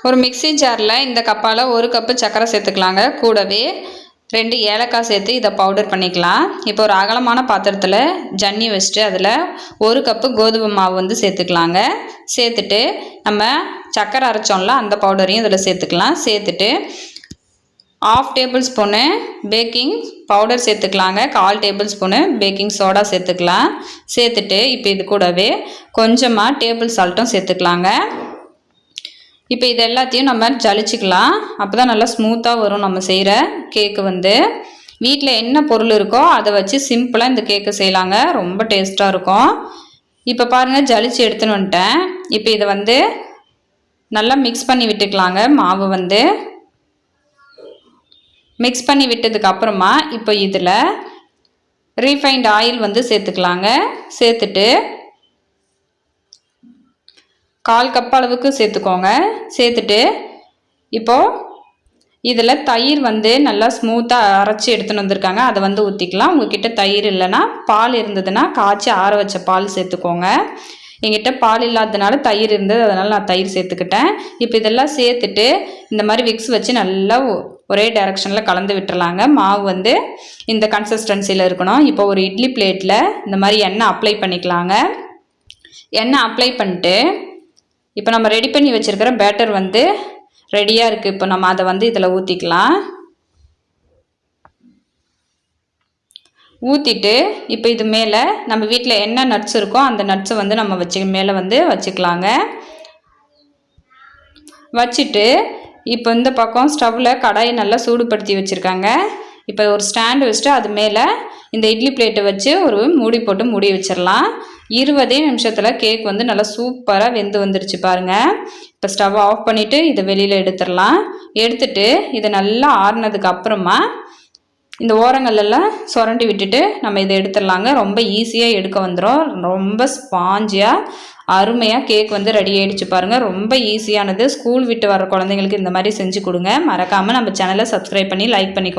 ஒரு மிக்ஸி ஜாரில் இந்த கப்பால் 1 கப்பு சர்க்கரை சேர்த்துக்கலாங்க. கூடவே 2 ஏலக்காய் சேர்த்து இதை பவுடர் பண்ணிக்கலாம். இப்போ ஒரு அகலமான பாத்திரத்தில் ஜன்னி வச்சுட்டு அதில் 1 கப்பு கோதுமை மாவு வந்து சேர்த்துக்கலாங்க. சேர்த்துட்டு நம்ம சர்க்கரை அரைச்சோம்ல அந்த பவுடரையும் இதில் சேர்த்துக்கலாம். சேர்த்துட்டு 1/2 டேபிள் ஸ்பூனு பேக்கிங் பவுடர் சேர்த்துக்கலாங்க. 1/4 டேபிள் ஸ்பூனு பேக்கிங் சோடா சேர்த்துக்கலாம். சேர்த்துட்டு இப்போ இது கூடவே கொஞ்சமாக டேபிள் சால்ட்டும் சேர்த்துக்கலாங்க. இப்போ இது எல்லாத்தையும் நம்ம ஜலிச்சுக்கலாம். அப்போ தான் நல்லா ஸ்மூத்தாக வரும் நம்ம செய்கிற கேக்கு வந்து. வீட்டில் என்ன பொருள் இருக்கோ அதை வச்சு சிம்பிளாக இந்த கேக்கு செய்யலாங்க. ரொம்ப டேஸ்ட்டாக இருக்கும். இப்போ பாருங்கள் ஜலிச்சு எடுத்துன்னு வந்துட்டேன். இப்போ இதை வந்து நல்லா மிக்ஸ் பண்ணி விட்டுக்கலாங்க. மாவு வந்து மிக்ஸ் பண்ணி விட்டதுக்கு அப்புறமா இப்போ இதில் ரீஃபைண்ட் ஆயில் வந்து சேர்த்துக்கலாங்க. சேர்த்துட்டு 1/4 கப் அளவுக்கு சேர்த்துக்கோங்க. சேர்த்துட்டு இப்போது இதில் தயிர் வந்து நல்லா ஸ்மூத்தாக அரைச்சி எடுத்துன்னு வந்திருக்காங்க. அதை வந்து ஊற்றிக்கலாம். உங்ககிட்ட தயிர் இல்லைன்னா பால் இருந்ததுன்னா காய்ச்சி ஆற வச்ச பால் சேர்த்துக்கோங்க. என்கிட்ட பால் இல்லாததுனால தயிர் இருந்தது, அதனால் நான் தயிர் சேர்த்துக்கிட்டேன். இப்போ இதெல்லாம் சேர்த்துட்டு இந்த மாதிரி விக்ஸ் வச்சு நல்லா ஒரே டைரெக்ஷனில் கலந்து விட்டுறலாங்க. மாவு வந்து இந்த கன்சிஸ்டன்சியில் இருக்கணும். இப்போ ஒரு இட்லி பிளேட்டில் இந்த மாதிரி எண்ணெய் அப்ளை பண்ணிக்கலாங்க. எண்ணெய் அப்ளை பண்ணிட்டு இப்போ நம்ம ரெடி பண்ணி வச்சுருக்கிற பேட்டர் வந்து ரெடியாக இருக்குது. இப்போ நம்ம அதை வந்து இதில் ஊற்றிக்கலாம். ஊற்றிட்டு இப்போ இது மேலே நம்ம வீட்டில் என்ன நட்ஸ் இருக்கோ அந்த நட்ஸை வந்து நம்ம மேலே வந்து வச்சுக்கலாங்க. வச்சுட்டு இப்போ இந்த பக்கம் ஸ்டவ்வில் கடாயை நல்லா சூடுபடுத்தி வச்சுருக்காங்க. இப்போ ஒரு ஸ்டாண்டு வச்சுட்டு அது மேலே இந்த இட்லி பிளேட்டை வச்சு ஒரு மூடி போட்டு மூடி வச்சிடலாம். 20 நிமிஷத்தில் கேக் வந்து நல்லா சூப்பராக வெந்து வந்துருச்சு பாருங்கள். இப்போ ஸ்டவ் ஆஃப் பண்ணிவிட்டு இதை வெளியில் எடுத்துடலாம். எடுத்துட்டு இதை நல்லா ஆறுனதுக்கு அப்புறமா இந்த ஓரங்கள்லாம் சுரண்டி விட்டுட்டு நம்ம இதை எடுத்துடலாங்க. ரொம்ப ஈஸியாக எடுக்க வந்துடும். ரொம்ப ஸ்பாஞ்சியாக அருமையாக கேக் வந்து ரெடி ஆகிடுச்சு பாருங்கள். ரொம்ப ஈஸியானது. ஸ்கூல் விட்டு வர குழந்தைங்களுக்கு இந்த மாதிரி செஞ்சு கொடுங்க. மறக்காமல் நம்ம சேனலை சப்ஸ்கிரைப் பண்ணி லைக் பண்ணிக்கோ.